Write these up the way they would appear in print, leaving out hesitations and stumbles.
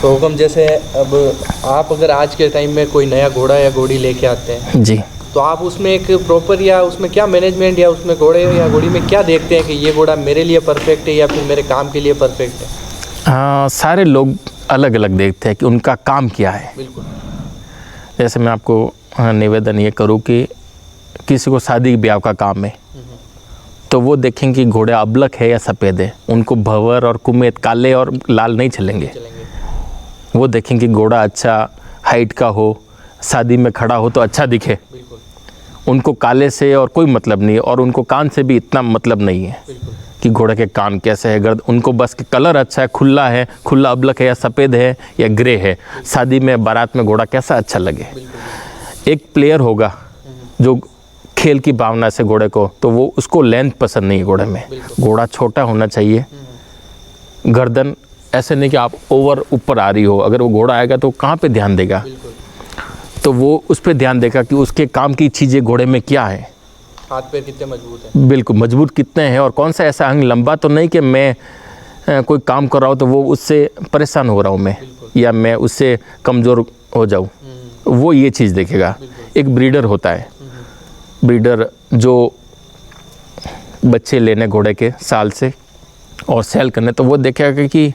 तो हुक्म जैसे अब आप अगर आज के टाइम में कोई नया घोड़ा या घोड़ी लेके आते हैं जी, तो आप उसमें एक प्रॉपर या उसमें क्या मैनेजमेंट या उसमें घोड़े या घोड़ी में क्या देखते हैं कि ये घोड़ा मेरे लिए परफेक्ट है या फिर मेरे काम के लिए परफेक्ट है? हाँ, सारे लोग अलग अलग देखते हैं कि उनका काम क्या है। बिल्कुल। जैसे मैं आपको निवेदन ये करूँ कि किसी को शादी ब्याह का काम है तो वो देखेंगे कि घोड़े अबलक है या सफ़ेद है। उनको भंवर और कुमेत, काले और लाल नहीं चलेंगे। वो देखेंगे कि घोड़ा अच्छा हाइट का हो, शादी में खड़ा हो तो अच्छा दिखे। उनको काले से और कोई मतलब नहीं है और उनको कान से भी इतना मतलब नहीं है कि घोड़े के कान कैसे है, गर्द। उनको बस कि कलर अच्छा है, खुला अबलक है या सफ़ेद है या ग्रे है। शादी में बारात में घोड़ा कैसा अच्छा लगे। एक प्लेयर होगा जो खेल की भावना से घोड़े को, तो वो उसको लेंथ पसंद नहीं है घोड़े में। घोड़ा छोटा होना चाहिए, गर्दन ऐसे नहीं कि आप ओवर ऊपर आ रही हो। अगर वो घोड़ा आएगा तो कहाँ पे ध्यान देगा? तो वो उस पर ध्यान देगा कि उसके काम की चीज़ें घोड़े में क्या है। हाथ पैर कितने मजबूत हैं? बिल्कुल, मजबूत कितने हैं और कौन सा ऐसा अंग लंबा तो नहीं कि मैं कोई काम कर रहा हूँ तो वो उससे परेशान हो रहा हूँ मैं, या मैं उससे कमज़ोर हो जाऊँ। वो ये चीज़ देखेगा। एक ब्रीडर होता है, ब्रीडर जो बच्चे लेने घोड़े के साल से और सेल करने, तो वो देखेगा कि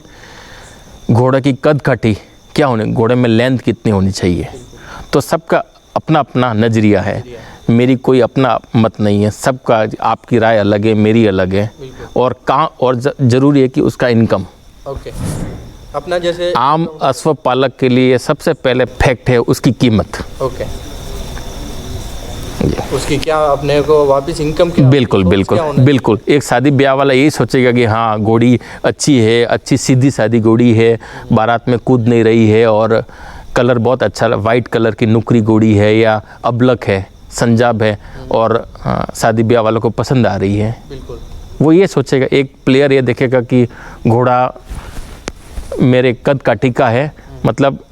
घोड़ा की कद काठी क्या होने, घोड़े में लेंथ कितनी होनी चाहिए। तो सबका अपना अपना नज़रिया है, मेरी कोई अपना मत नहीं है। सबका, आपकी राय अलग है, मेरी अलग है। और और ज़रूरी है कि उसका इनकम। ओके। अपना जैसे आम अश्व पालक के लिए सबसे पहले फैक्ट है उसकी कीमत। ओके। उसकी क्या अपने को वापस इनकम क्या? बिल्कुल बिल्कुल बिल्कुल। एक शादी ब्याह वाला यही सोचेगा कि हाँ घोड़ी अच्छी है, अच्छी सीधी सादी घोड़ी है, बारात में कूद नहीं रही है और कलर बहुत अच्छा, वाइट कलर की नुकरी घोड़ी है या अबलक है, संजाब है और शादी ब्याह वालों को पसंद आ रही है। बिल्कुल। वो ये सोचेगा। एक प्लेयर ये देखेगा कि घोड़ा मेरे कद काठी का है, मतलब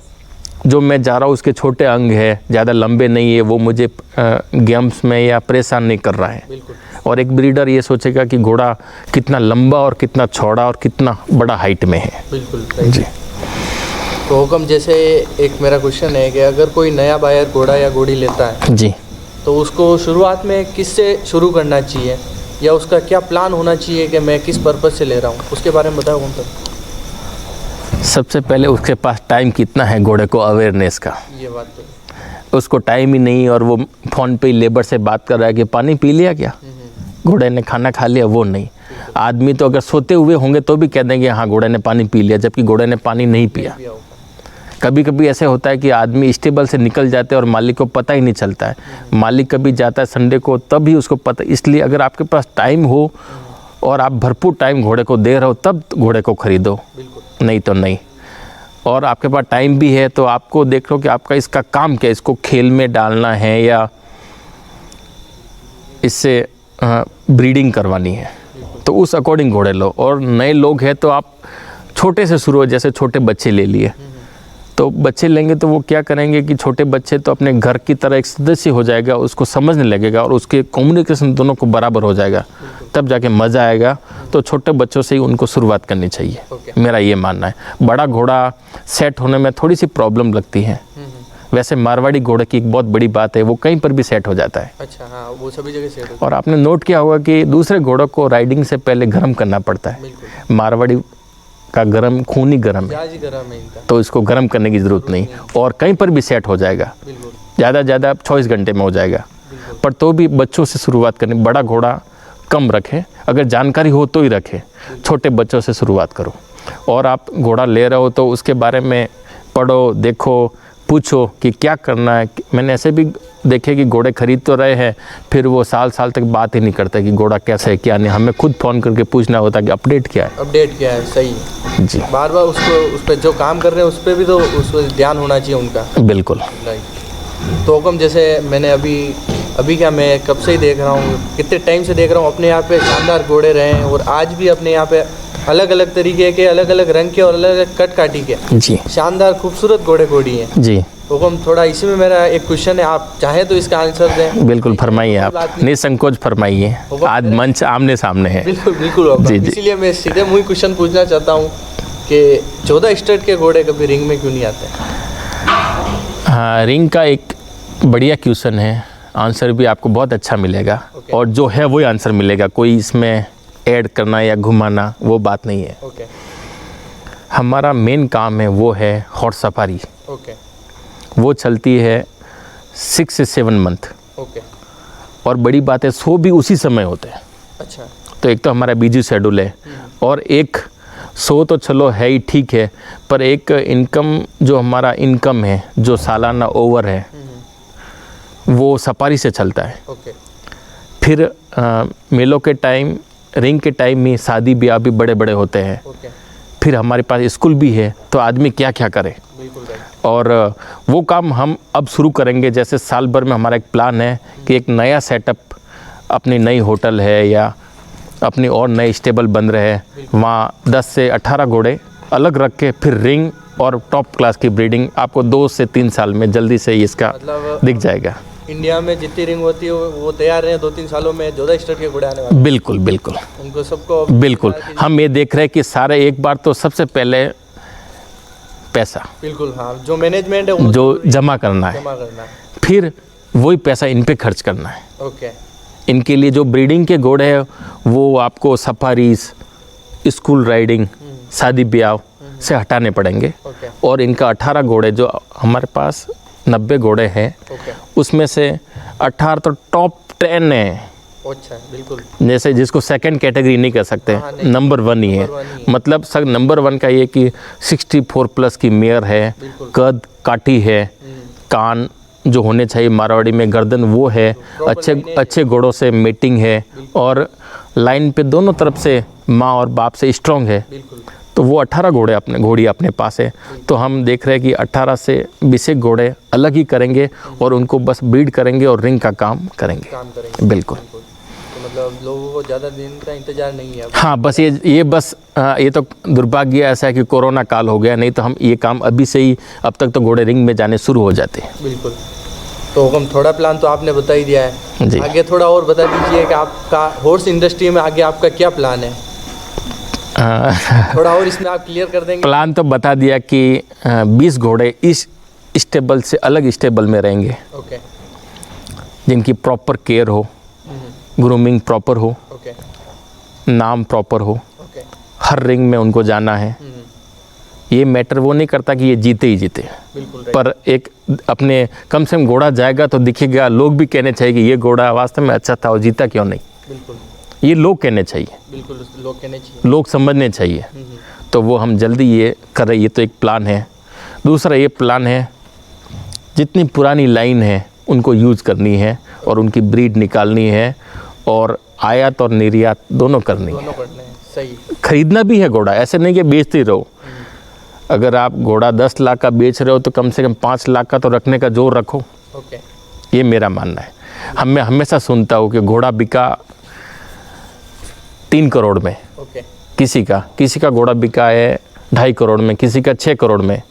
जो मैं जा रहा हूँ उसके छोटे अंग है, ज़्यादा लंबे नहीं है, वो मुझे गेम्स में या परेशान नहीं कर रहा है। और एक ब्रीडर ये सोचेगा कि घोड़ा कितना लंबा और कितना चौड़ा और कितना बड़ा हाइट में है। बिल्कुल जी। तो हुक्म जैसे एक मेरा क्वेश्चन है कि अगर कोई नया बायर घोड़ा या घोड़ी लेता है जी, तो उसको शुरुआत में किससे शुरू करना चाहिए या उसका क्या प्लान होना चाहिए कि मैं किस पर्पज़ से ले रहा हूँ, उसके बारे में बताओ हुक्म। सबसे पहले उसके पास टाइम कितना है घोड़े को अवेयरनेस का। ये बात तो उसको टाइम ही नहीं और वो फ़ोन पे लेबर से बात कर रहा है कि पानी पी लिया क्या, घोड़े ने खाना खा लिया, वो नहीं। आदमी तो अगर सोते हुए होंगे तो भी कह देंगे हाँ घोड़े ने पानी पी लिया, जबकि घोड़े ने पानी नहीं पिया। कभी कभी ऐसे होता है कि आदमी स्टेबल से निकल जाते हैं और मालिक को पता ही नहीं चलता है। मालिक कभी जाता है संडे को तब भी उसको पता। इसलिए अगर आपके पास टाइम हो और आप भरपूर टाइम घोड़े को दे रहे हो तब घोड़े को ख़रीदो, नहीं तो नहीं। और आपके पास टाइम भी है तो आपको देख लो कि आपका इसका काम क्या है, इसको खेल में डालना है या इससे ब्रीडिंग करवानी है, तो उस अकॉर्डिंग घोड़े लो। और नए लोग हैं तो आप छोटे से शुरू हो, जैसे छोटे बच्चे ले लिए तो बच्चे लेंगे तो वो क्या करेंगे कि छोटे बच्चे तो अपने घर की तरह एक सदस्य हो जाएगा, उसको समझने लगेगा और उसके कम्युनिकेशन दोनों को बराबर हो जाएगा, तब जाके मज़ा आएगा। तो छोटे बच्चों से ही उनको शुरुआत करनी चाहिए, मेरा ये मानना है। बड़ा घोड़ा सेट होने में थोड़ी सी प्रॉब्लम लगती है। वैसे मारवाड़ी घोड़े की एक बहुत बड़ी बात है, वो कहीं पर भी सेट हो जाता है। अच्छा, हाँ, वो सभी जगह सेट होता और आपने नोट किया होगा कि दूसरे घोड़ों को राइडिंग से पहले गर्म करना पड़ता है। मारवाड़ी का गर्म खून ही गर्म है, तो इसको गर्म करने की ज़रूरत नहीं और कहीं पर भी सेट हो जाएगा। ज़्यादा ज़्यादा 24 घंटे में हो जाएगा। पर तो भी बच्चों से शुरुआत करनी। बड़ा घोड़ा कम रखें, अगर जानकारी हो तो ही रखें। छोटे बच्चों से शुरुआत करो। और आप घोड़ा ले रहे हो तो उसके बारे में पढ़ो, देखो, पूछो कि क्या करना है। मैंने ऐसे भी देखे कि घोड़े खरीद तो रहे हैं, फिर वो साल साल तक बात ही नहीं करते कि घोड़ा कैसा है क्या नहीं। हमें खुद फ़ोन करके पूछना होता है कि अपडेट क्या है। अपडेट क्या है, सही है जी। बार बार उसको, उस पर जो काम कर रहे हैं उस पर भी तो उस पर ध्यान होना चाहिए उनका। बिल्कुल। राइट। तो हुक्म जैसे मैंने अभी क्या, मैं कब से ही देख रहा हूँ, कितने टाइम से देख रहा हूँ, अपने यहाँ पे शानदार घोड़े रहे हैं और आज भी अपने यहाँ पे अलग अलग तरीके के, अलग अलग रंग के और अलग अलग कट काटी के जी शानदार खूबसूरत घोड़े घोड़ी हैं जी। हुक्म थोड़ा इसी में मेरा एक क्वेश्चन है, आप चाहे तो इसका आंसर दें। बिल्कुल फरमाइए, आप निसंकोच फरमाइए, आज मंच आमने सामने है। बिल्कुल बिल्कुल जी जी। इसीलिए मैं सीधे मुँह क्वेश्चन पूछना चाहता हूँ कि 14 स्टड के घोड़े कभी रिंग में क्यों नहीं आते? हाँ, रिंग का एक बढ़िया क्वेश्चन है, आंसर भी आपको बहुत अच्छा मिलेगा। Okay. और जो है वही आंसर मिलेगा, कोई इसमें ऐड करना या घुमाना वो बात नहीं है। ओके हमारा मेन काम है वो है हॉर्स सफारी। ओके वो चलती है 6 से 7 मंथ, ओके और बड़ी बात है शो भी उसी समय होते हैं। अच्छा तो एक तो हमारा बिजी शेड्यूल है, और एक शो तो चलो है ही ठीक है, पर एक इनकम जो हमारा इनकम है जो सालाना ओवर है वो सफारी से चलता है। ओके फिर मेलों के टाइम, रिंग के टाइम में शादी ब्याह भी बड़े बड़े होते हैं। ओके फिर हमारे पास स्कूल भी है, तो आदमी क्या क्या करे। बिल्कुल राइट। और वो काम हम अब शुरू करेंगे। जैसे साल भर में हमारा एक प्लान है कि एक नया सेटअप, अपनी नई होटल है या अपनी और नए स्टेबल बन रहे हैं, वहाँ 10 से 18 घोड़े अलग रख के फिर रिंग और टॉप क्लास की ब्रीडिंग आपको 2 से 3 साल में जल्दी से इसका मतलब दिख जाएगा। इंडिया में जितनी रिंग होती है वो तैयार है 2-3 सालों में 14 स्टड के घोड़े आने वाले बिल्कुल बिल्कुल हैं। उनको सबको बिल्कुल। हम ये देख रहे हैं कि सारे एक बार तो सबसे पहले पैसा बिल्कुल हाँ, जो मैनेजमेंट है वो जो जमा करना है, जमा करना है। फिर वही पैसा इन पे खर्च करना है। ओके इनके लिए जो ब्रीडिंग के घोड़े हैं वो आपको सफारीज, स्कूल राइडिंग, शादी ब्याह से हटाने पड़ेंगे। ओके और इनका 18 घोड़े, जो हमारे पास 90 घोड़े हैं, ओके उसमें से 18 तो टॉप 10 है। अच्छा बिल्कुल जैसे जिसको सेकंड कैटेगरी नहीं कह सकते, हाँ, नहीं। नंबर 1 ही है। नंबर 1 ही। मतलब सर नंबर 1 का ये कि 64 प्लस की मेयर है, बिल्कुल। कद काटी है, कान जो होने चाहिए मारवाड़ी में, गर्दन वो है, अच्छे घोड़ों से मीटिंग है, और लाइन पे दोनों तरफ से माँ और बाप से स्ट्रॉन्ग है। बिल्कुल तो वो 18 घोड़ी अपने पास है। तो हम देख रहे हैं कि 18 से 20 घोड़े अलग ही करेंगे और उनको बस ब्रीड करेंगे और रिंग का काम करेंगे। काम करेंगे बिल्कुल। तो मतलब लोगों को ज़्यादा दिन का इंतजार नहीं है अब। हाँ, बस ये तो दुर्भाग्य ऐसा है कि कोरोना काल हो गया, नहीं तो हम ये काम अभी से ही, अब तक तो घोड़े रिंग में जाने शुरू हो जाते हैं। बिल्कुल। तो हम थोड़ा प्लान तो आपने बता ही दिया है, जी। आगे थोड़ा और बता दीजिए कि आपका हॉर्स इंडस्ट्री में आगे आपका क्या प्लान है? थोड़ा और इसमें आप क्लियर कर देंगे? प्लान तो बता दिया कि 20 घोड़े इस स्टेबल से अलग स्टेबल में रहेंगे, ओके जिनकी प्रॉपर केयर हो, ग्रूमिंग प्रॉपर हो, ओके नाम प्रॉपर हो, ओके हर रिंग में उनको जाना है। ये मैटर वो नहीं करता कि ये जीते ही जीते, बिल्कुल पर एक अपने कम से कम घोड़ा जाएगा तो दिखेगा, लोग भी कहने चाहिए कि ये घोड़ा वास्तव में अच्छा था और जीता क्यों नहीं। बिल्कुल ये लोग कहने चाहिए, बिल्कुल लोग कहने चाहिए। लोग समझने चाहिए। तो वो हम जल्दी ये कर रहे, ये तो एक प्लान है। दूसरा ये प्लान है, जितनी पुरानी लाइन है उनको यूज़ करनी है और उनकी ब्रीड निकालनी है, और आयात और निर्यात दोनों करनी है। दोनों करने हैं, सही। खरीदना भी है घोड़ा, ऐसे नहीं कि बेचते रहो। अगर आप घोड़ा 10 लाख का बेच रहे हो तो कम से कम 5 लाख का तो रखने का जोर रखो। ओके ये मेरा मानना है। मैं हमेशा सुनता हूँ कि घोड़ा बिका 3 करोड़ में, ओके किसी का घोड़ा बिका है 2.5 करोड़ में, किसी का 6 करोड़ में।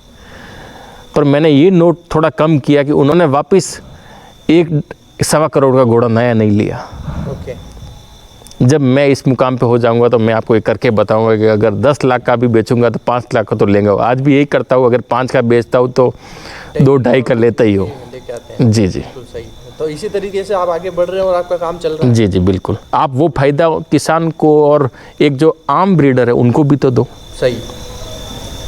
पर मैंने ये नोट थोड़ा कम किया कि उन्होंने वापस 1.25 करोड़ का घोड़ा नया नहीं लिया। ओके जब मैं इस मुकाम पे हो जाऊंगा तो मैं आपको ये करके बताऊंगा कि अगर 10 लाख का भी बेचूंगा तो 5 लाख का तो लेंगे। आज भी यही करता हूँ, अगर 5 का बेचता हूँ तो 2-2.5 का लेता ही हो। लेके आते हैं। जी जी बिल्कुल सही। तो इसी तरीके से आप आगे बढ़ रहे हैं और आपका काम चल रहा है। जी जी बिल्कुल। आप वो फायदा किसान को और एक जो आम ब्रीडर है उनको भी तो दो। सही।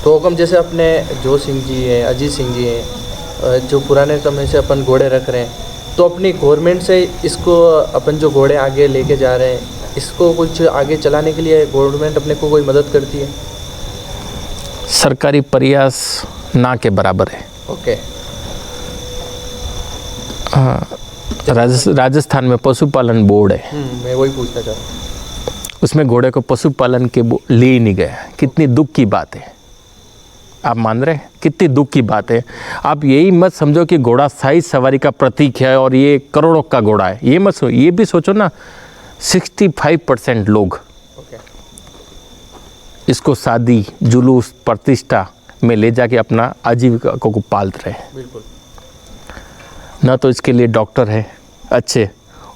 तो हम जैसे अपने जो सिंह जी हैं, अजीत सिंह जी हैं, जो पुराने समय से अपन घोड़े रख रहे हैं, तो अपनी गवर्नमेंट से इसको अपन जो घोड़े आगे लेके जा रहे हैं, इसको कुछ आगे चलाने के लिए गवर्नमेंट अपने को कोई मदद करती है? सरकारी प्रयास ना के बराबर है। ओके राजस्थान में पशुपालन बोर्ड है, मैं वही पूछना चाहता हूँ। उसमें घोड़े को पशुपालन के ले ही नहीं गया। कितनी दुख की बात है, आप मान रहे हैं? कितनी दुख की बात है। आप यही मत समझो कि घोड़ा शाही सवारी का प्रतीक है और ये करोड़ों का घोड़ा है, ये मत ये भी सोचो ना। 65% लोग ओके इसको शादी, जुलूस, प्रतिष्ठा में ले जाके अपना आजीविका को पाल रहे हैं। बिल्कुल ना तो इसके लिए डॉक्टर है अच्छे,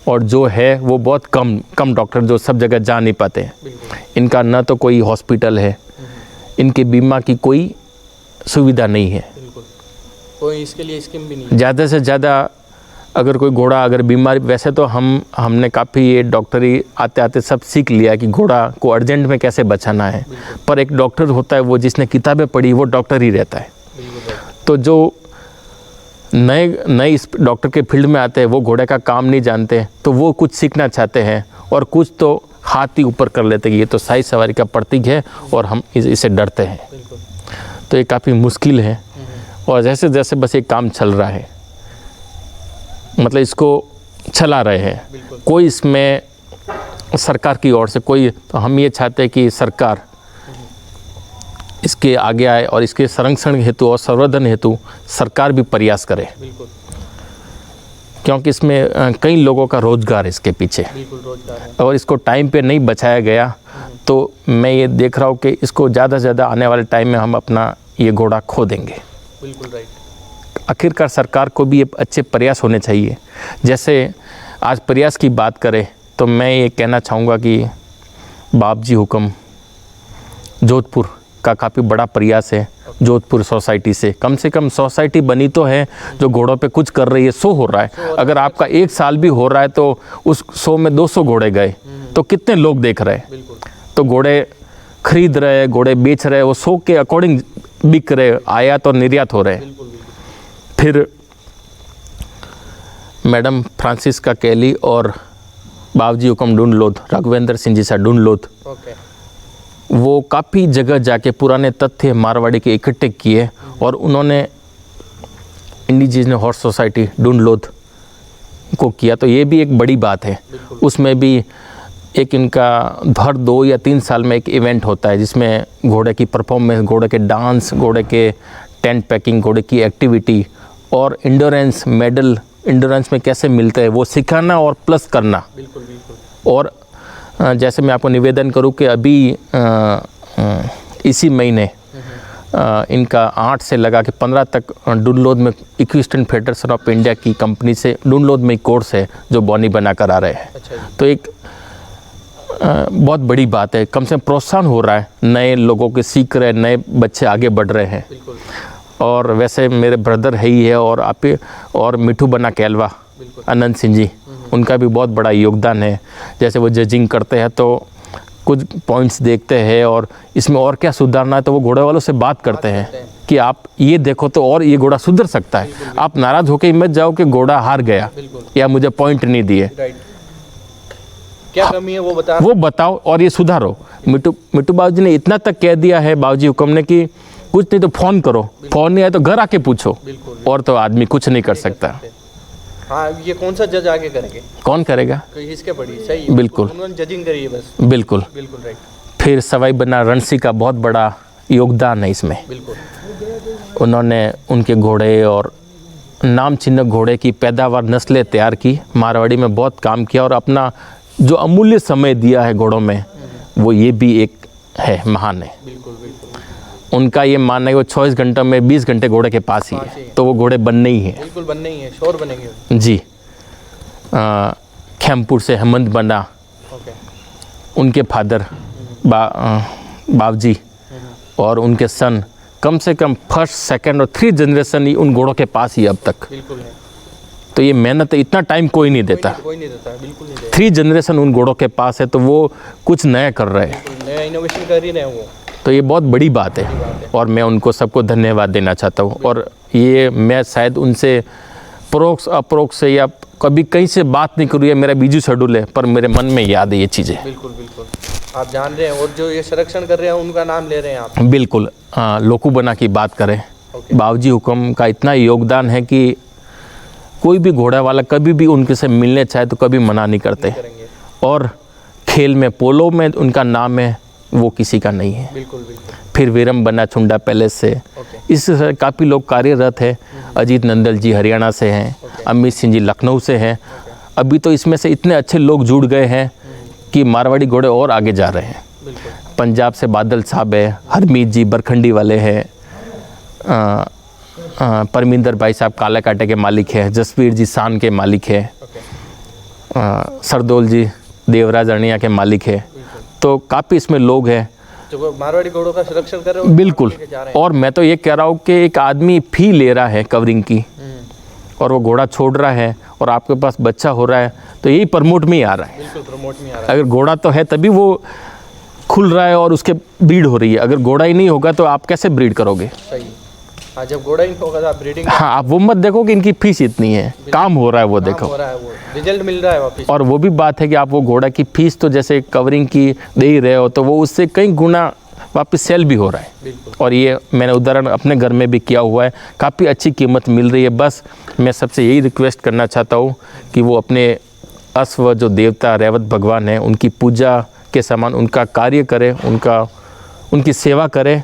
और जो है वो बहुत कम डॉक्टर जो सब जगह जा नहीं पाते हैं। बिल्कुल इनका ना तो कोई हॉस्पिटल है, इनके बीमा की कोई सुविधा नहीं है। बिल्कुल, कोई इसके लिए स्कीम भी नहीं है। ज़्यादा से ज़्यादा अगर कोई घोड़ा अगर बीमारी, वैसे तो हमने काफ़ी ये डॉक्टरी आते आते सब सीख लिया कि घोड़ा को अर्जेंट में कैसे बचाना है, पर एक डॉक्टर होता है वो जिसने किताबें पढ़ी वो डॉक्टर ही रहता है। तो जो नए इस डॉक्टर के फील्ड में आते हैं वो घोड़े का काम नहीं जानते, तो वो कुछ सीखना चाहते हैं और कुछ तो हाथ ही ऊपर कर लेते हैं कि ये तो शाही सवारी का प्रतीक है और हम इसे डरते हैं। तो ये काफ़ी मुश्किल है और जैसे जैसे बस ये काम चल रहा है, मतलब इसको चला रहे हैं, कोई इसमें सरकार की ओर से कोई, तो हम ये चाहते हैं कि सरकार इसके आगे आए और इसके संरक्षण हेतु और संवर्धन हेतु सरकार भी प्रयास करे, क्योंकि इसमें कई लोगों का रोजगार है इसके पीछे। रोजगार है। और इसको टाइम पे नहीं बचाया गया तो मैं ये देख रहा हूँ कि इसको ज़्यादा से ज़्यादा आने वाले टाइम में हम अपना ये घोड़ा खो देंगे। बिल्कुल राइट। आखिरकार सरकार को भी अच्छे प्रयास होने चाहिए। जैसे आज प्रयास की बात करें तो मैं ये कहना चाहूँगा कि बाबजी हुक्म जोधपुर का काफ़ी बड़ा प्रयास है। जोधपुर सोसाइटी से कम सोसाइटी बनी तो है जो घोड़ों पे कुछ कर रही है, 100 हो रहा है। अगर आपका 1 साल भी हो रहा है तो उस 100 में 200 घोड़े गए तो कितने लोग देख रहे हैं। तो घोड़े खरीद रहे, घोड़े बेच रहे, वो 100 के अकॉर्डिंग बिक रहे, आयात और निर्यात हो रहे हैं। फिर मैडम फ्रांसिस्का कैली और बाबजी हुक्म ढूंढलोद, राघवेंद्र सिंह जी सा ढूंढलोद, वो काफ़ी जगह जाके पुराने तथ्य मारवाड़ी के इकट्ठे किए और उन्होंने इंडिजिनस हॉर्स सोसाइटी ढूंढलोद को किया। तो ये भी एक बड़ी बात है। उसमें भी एक इनका हर 2 या 3 साल में एक इवेंट होता है जिसमें घोड़े की परफॉर्मेंस, घोड़े के डांस, घोड़े के टेंट पैकिंग, घोड़े की एक्टिविटी और इंडोरेंस मेडल, इंडोरेंस में कैसे मिलते हैं वो सिखाना और प्लस करना। और जैसे मैं आपको निवेदन करूं कि अभी इसी महीने इनका 8 से लगा के 15 तक ढूंढलोद में इक्विस्टन फेडरेशन ऑफ इंडिया की कंपनी से ढूंढलोद में एक कोर्स है जो बॉनी बना कर आ रहे हैं। तो एक बहुत बड़ी बात है, कम से कम प्रोत्साहन हो रहा है, नए लोगों के सीख रहे, नए बच्चे आगे बढ़ रहे हैं। और वैसे मेरे ब्रदर है ही है और आप और मिठू बना कैलवा आनंद सिंह जी, उनका भी बहुत बड़ा योगदान है। जैसे वो जजिंग करते हैं तो कुछ पॉइंट्स देखते हैं और इसमें और क्या सुधारना है तो वो घोड़े वालों से बात करते हैं कि आप ये देखो तो और ये घोड़ा सुधर सकता है। आप नाराज़ होकर मत जाओ कि घोड़ा हार गया या मुझे पॉइंट नहीं दिए, क्या कमी है वो बताओ और ये सुधारो। मिट्टू बाबूजी ने इतना तक कह दिया है, बाबूजी हुक्म ने, कि कुछ नहीं तो फ़ोन करो, फ़ोन नहीं आए तो घर आके पूछो, और तो आदमी कुछ नहीं कर सकता। हाँ, ये कौन सा जज आगे करेंगे? कौन करेगा? इसके बड़ी सही, बिल्कुल उन्होंने जजिंग करी है बस। बिल्कुल राइट। फिर सवाई बना रणसी का बहुत बड़ा योगदान है इसमें। उन्होंने उनके घोड़े और नाम चिन्ह घोड़े की पैदावार, नस्लें तैयार की, मारवाड़ी में बहुत काम किया और अपना जो अमूल्य समय दिया है घोड़ों में, वो ये भी एक है, महान है। उनका ये मानना है कि वो 24 घंटों में 20 घंटे घोड़े के पास ही है, तो वो घोड़े बनने ही है। बिल्कुल बनने ही है, शोर बनेंगे जी। खेमपुर से हेमंत बना, उनके फादर बाबजी और उनके सन, कम से कम 1st, 2nd और 3 जनरेशन ही उन घोड़ों के पास ही अब तक। बिल्कुल है। तो ये मेहनत इतना टाइम कोई नहीं देता। कोई नहीं देता, बिल्कुल नहीं देता। 3 जनरेशन उन घोड़ों के पास है तो वो कुछ नया कर रहे हैं, नया इनोवेशन कर ही रहे हैं वो। तो ये बहुत बड़ी बात है और मैं उनको सबको धन्यवाद देना चाहता हूँ। और ये मैं शायद उनसे परोक्ष अप्रोक्ष से या कभी कहीं से बात नहीं करूँ, ये मेरा बिजी शेड्यूल है, पर मेरे मन में याद है ये चीज़ें। बिल्कुल आप जान रहे हैं और जो ये संरक्षण कर रहे हैं उनका नाम ले रहे हैं आप। बिल्कुल। लोकू बना की बात करें, बाबूजी हुक्म का इतना योगदान है कि कोई भी घोड़ा वाला कभी भी उनके से मिलने चाहे तो कभी मना नहीं करते। और खेल में पोलो में उनका नाम है, वो किसी का नहीं है। बिल्कुल। फिर वीरम बना चुंडा पैलेस से, इस काफ़ी लोग कार्यरत है। अजीत नंदल जी हरियाणा से हैं, अमित सिंह जी लखनऊ से हैं। अभी तो इसमें से इतने अच्छे लोग जुड़ गए हैं कि मारवाड़ी घोड़े और आगे जा रहे हैं। पंजाब से बादल साहब है, हरमीत जी बरखंडी वाले हैं, परमिंदर भाई साहब काला कांटे के मालिक है, जसवीर जी शान के मालिक है, सरदौल जी देवराज अरनिया के मालिक है। तो काफ़ी इसमें लोग हैं जो मारवाड़ी घोड़ों का संरक्षण कर रहे हो बिल्कुल। लेके जा रहे हैं। और मैं तो ये कह रहा हूँ कि एक आदमी फी ले रहा है कवरिंग की और वो घोड़ा छोड़ रहा है और आपके पास बच्चा हो रहा है, तो यही प्रमोट में ही आ रहा है। बिल्कुल प्रमोट में आ रहा अगर घोड़ा तो है तभी वो खुल रहा है और उसके ब्रीड हो रही है। अगर घोड़ा ही नहीं होगा तो आप कैसे ब्रीड करोगे? है। सही। हाँ, जब घोड़ा ही होगा तो आप ब्रीडिंग हाँ, आप वो मत देखो कि इनकी फीस इतनी है, काम हो रहा है वो देखो। हो रहा है, वो रिजल्ट मिल रहा है वापस। और वो भी बात है कि आप वो घोड़ा की फीस तो जैसे कवरिंग की दे ही रहे हो, तो वो उससे कई गुना वापस सेल भी हो रहा है। बिल्कुल। और ये मैंने उदाहरण अपने घर में भी किया हुआ है, काफ़ी अच्छी कीमत मिल रही है। बस मैं सबसे यही रिक्वेस्ट करना चाहता हूँ कि वो अपने अश्व जो देवता रेवत भगवान हैं उनकी पूजा के समान उनका कार्य करें, उनकी सेवा करें।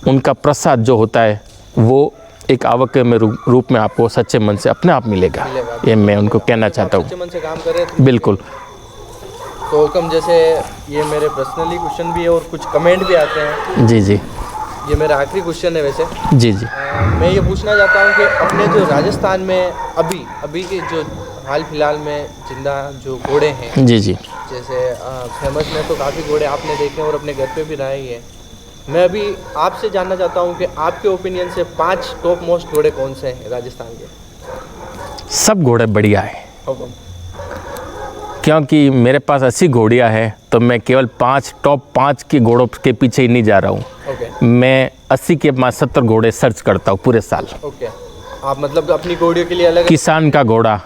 उनका प्रसाद जो होता है वो एक आवक में रूप में आपको सच्चे मन से अपने आप मिलेगा। ये मैं उनको कहना चाहता हूँ। सच्चे मन से काम कर रहे हैं बिल्कुल। तो हुक्म, जैसे ये मेरे पर्सनली क्वेश्चन भी है और कुछ कमेंट भी आते हैं। जी जी ये मेरा आखिरी क्वेश्चन है वैसे। जी जी मैं ये पूछना चाहता हूँ कि अपने जो राजस्थान में अभी के जो हाल फिलहाल में जिंदा जो घोड़े हैं, जी जी जैसे फेमस में तो काफ़ी घोड़े आपने देखे और अपने घर पे भी रहे ही हैं। मैं अभी आपसे जानना चाहता हूँ कि आपके ओपिनियन से 5 टॉप मोस्ट घोड़े कौन से हैं राजस्थान के? सब घोड़े बढ़िया है, हुक्म। क्योंकि मेरे पास 80 घोड़ियाँ हैं, तो मैं केवल टॉप 5 के घोड़ों के पीछे ही नहीं जा रहा हूँ। ओके। मैं 80 के 70 घोड़े सर्च करता हूँ पूरे साल। ओके। आप मतलब अपनी घोड़ियों के लिए अलग किसान का घोड़ा,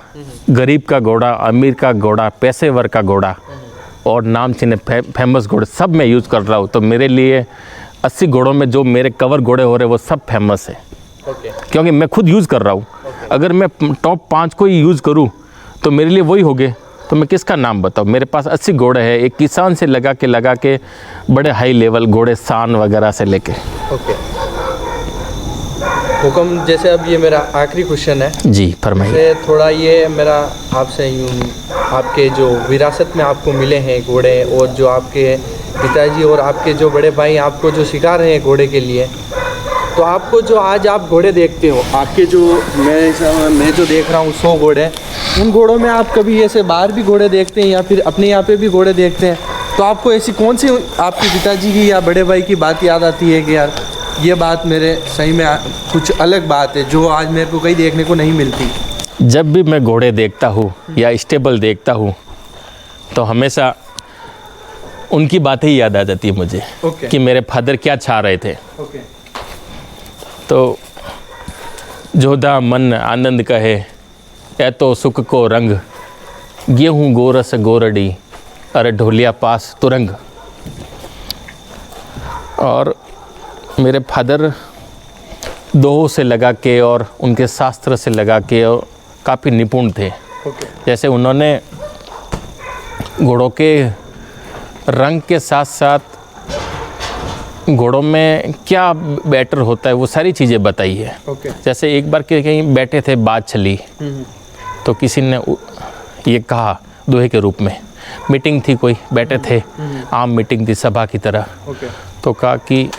गरीब का घोड़ा, अमीर का घोड़ा, पेशेवर का घोड़ा और नाम चीने फेमस घोड़े सब मैं यूज़ कर रहा हूँ। तो मेरे लिए 80 घोड़ों में जो मेरे कवर घोड़े हो रहे हैं वो सब फेमस है, ओके। क्योंकि मैं खुद यूज़ कर रहा हूँ। अगर मैं टॉप 5 को ही यूज़ करूँ तो मेरे लिए वही हो गए, तो मैं किसका नाम बताऊँ? मेरे पास 80 घोड़े हैं, एक किसान से लगा के बड़े हाई लेवल घोड़े सान वगैरह से लेके। ओके। हुक्म, जैसे अब ये मेरा आखिरी क्वेश्चन है। जी फरमाइए। जैसे थोड़ा ये मेरा आपसे यूँ, आपके जो विरासत में आपको मिले हैं घोड़े और जो आपके पिताजी और आपके जो बड़े भाई आपको जो सिखा रहे हैं घोड़े के लिए, तो आपको जो आज आप घोड़े देखते हो, आपके जो मैं जो देख रहा हूँ 100 घोड़े, उन घोड़ों में आप कभी ऐसे बाहर भी घोड़े देखते हैं या फिर अपने यहाँ पे भी घोड़े देखते हैं, तो आपको ऐसी कौन सी आपके पिताजी की या बड़े भाई की बात याद आती है कि यार ये बात मेरे सही में कुछ अलग बात है जो आज मेरे को कहीं देखने को नहीं मिलती? जब भी मैं घोड़े देखता हूँ या स्टेबल देखता हूँ तो हमेशा उनकी बातें ही याद आ जाती है मुझे। ओके। कि मेरे फादर क्या चाह रहे थे। ओके। तो जोधा मन आनंद कहे ए तो सुख को रंग, गेहूँ गोरस गोरडी अरे ढोलिया पास तुरंग। और मेरे फादर दोहों से लगा के और उनके शास्त्र से लगा के काफ़ी निपुण थे। ओके। जैसे उन्होंने घोड़ों के रंग के साथ साथ घोड़ों में क्या बेटर होता है वो सारी चीज़ें बताई है। ओके। जैसे एक बार कहीं बैठे थे, बात चली तो किसी ने ये कहा दोहे के रूप में, मीटिंग थी कोई, बैठे थे, आम मीटिंग थी सभा की तरह। ओके। तो कहा कि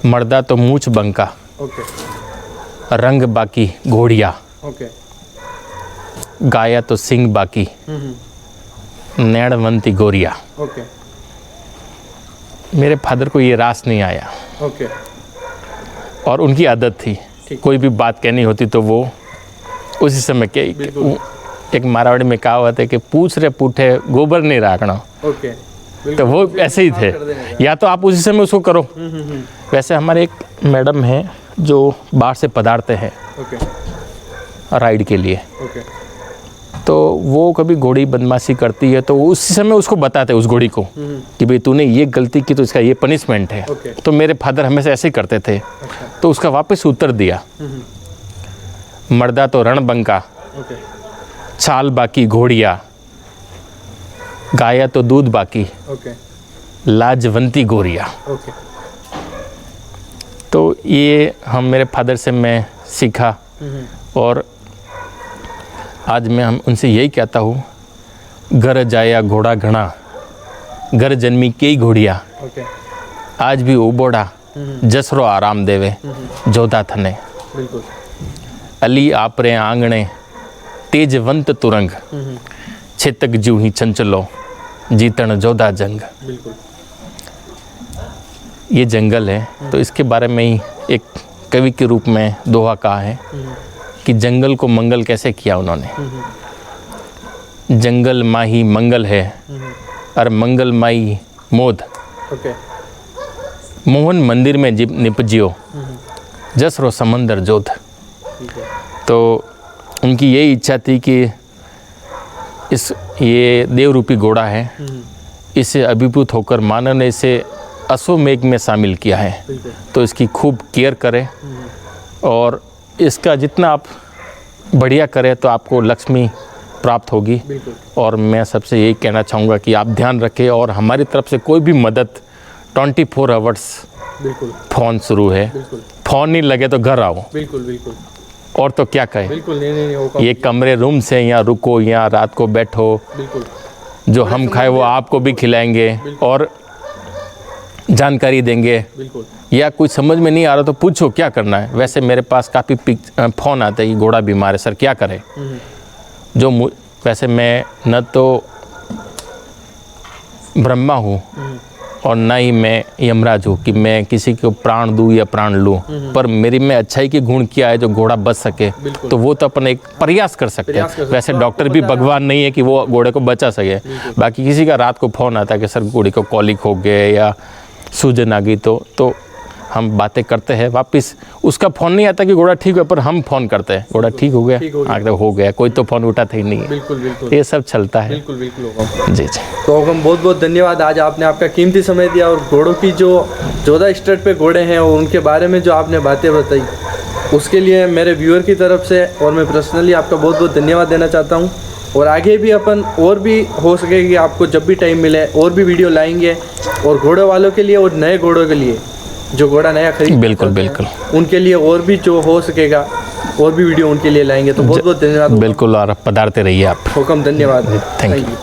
मर्दा तो मूछ बंका, ओके। रंग बाकी घोड़िया, ओके। गाया तो सिंग बाकी, नैणवंती गोरिया। ओके। मेरे फादर को ये रास नहीं आया। ओके। और उनकी आदत थी, कोई भी बात कहनी होती तो वो उसी समय के एक मारवाड़ी में कहावत है कि पूछ रहे पूठे गोबर नहीं राखना। ओके। तो वो ऐसे ही थे, या तो आप उसी समय उसको करो। वैसे हमारे एक मैडम हैं जो बाहर से पधारते हैं ओके। राइड के लिए, ओके। तो वो कभी घोड़ी बदमाशी करती है तो उसी समय उसको बताते उस घोड़ी को कि भाई तूने ये गलती की तो इसका ये पनिशमेंट है। ओके। तो मेरे फादर हमेशा ऐसे ही करते थे। तो उसका वापस उत्तर दिया, मर्दा तो रणबंका, ओके। छाल बाकी घोड़िया, गाया तो दूध बाकी, ओके। लाजवंती गोरिया। ओके। तो ये हम मेरे फादर से मैं सीखा और आज मैं उनसे यही कहता हूँ, घर जाया घोड़ा घना, घर जन्मी कई घोड़िया, ओके। आज भी उबोड़ा जसरो आराम देवे जोधा थने। बिल्कुल। अली आपरे आंगणे तेजवंत तुरंग, छेतक जू ही चंचलो जीतन जोधा जंग। बिल्कुल। ये जंगल है, तो इसके बारे में ही एक कवि के रूप में दोहा कहा है कि जंगल को मंगल कैसे किया उन्होंने। जंगल माही मंगल है और मंगल माई मोद। ओके। मोहन मंदिर में निपजियो जसरो समंदर जोध। ठीक है। तो उनकी यही इच्छा थी कि ये देव रूपी घोड़ा है, इसे अभिभूत होकर मानव ने इसे अश्वमेघ में शामिल किया है, तो इसकी खूब केयर करें और इसका जितना आप बढ़िया करें तो आपको लक्ष्मी प्राप्त होगी। और मैं सबसे यही कहना चाहूँगा कि आप ध्यान रखें और हमारी तरफ से कोई भी मदद 24 आवर्स फ़ोन शुरू है, फ़ोन नहीं लगे तो घर आओ। बिल्कुल। और तो क्या कहें। बिल्कुल नहीं ये कमरे रूम से यहाँ रुको, यहाँ रात को बैठो, बिल्कुल। जो हम खाए वो आपको भी खिलाएंगे और जानकारी देंगे। बिल्कुल। या कुछ समझ में नहीं आ रहा तो पूछो क्या करना है। वैसे मेरे पास काफ़ी फ़ोन आते हैं कि घोड़ा बीमार है सर क्या करें। वैसे मैं न तो ब्रह्मा हूँ और ना ही मैं यमराज हूँ कि मैं किसी को प्राण दूँ या प्राण लूँ, पर मेरी में अच्छाई की गुण किया है जो घोड़ा बच सके, तो वो तो अपन एक प्रयास कर सकते हैं। वैसे डॉक्टर भी भगवान नहीं है कि वो घोड़े को बचा सके। बाकी किसी का रात को फ़ोन आता है कि सर घोड़े को कॉलिक हो गए या सूजन आ गई, तो हम बातें करते हैं। वापस उसका फ़ोन नहीं आता कि घोड़ा ठीक है, पर हम फ़ोन करते हैं घोड़ा ठीक हो गया, आगे हो गया, कोई तो फ़ोन उठाता ही नहीं है। बिल्कुल। ये सब चलता है। बिल्कुल। जी। तो हम बहुत धन्यवाद, आज आपने आपका कीमती समय दिया और घोड़ों की जो 14 स्टेट पे घोड़े हैं और उनके बारे में जो आपने बातें बताई, उसके लिए मेरे व्यूअर की तरफ से और मैं पर्सनली आपका बहुत धन्यवाद देना चाहता हूँ। और आगे भी अपन और भी हो सके कि आपको जब भी टाइम मिले और भी वीडियो लाएंगे, और घोड़े वालों के लिए और नए घोड़ों के लिए जो घोड़ा नया खरीद बिल्कुल उनके लिए और भी जो हो सकेगा और भी वीडियो उनके लिए लाएंगे। तो बहुत धन्यवाद। बिल्कुल, और पधारते रहिए आप। हुक्म, धन्यवाद। Thank you.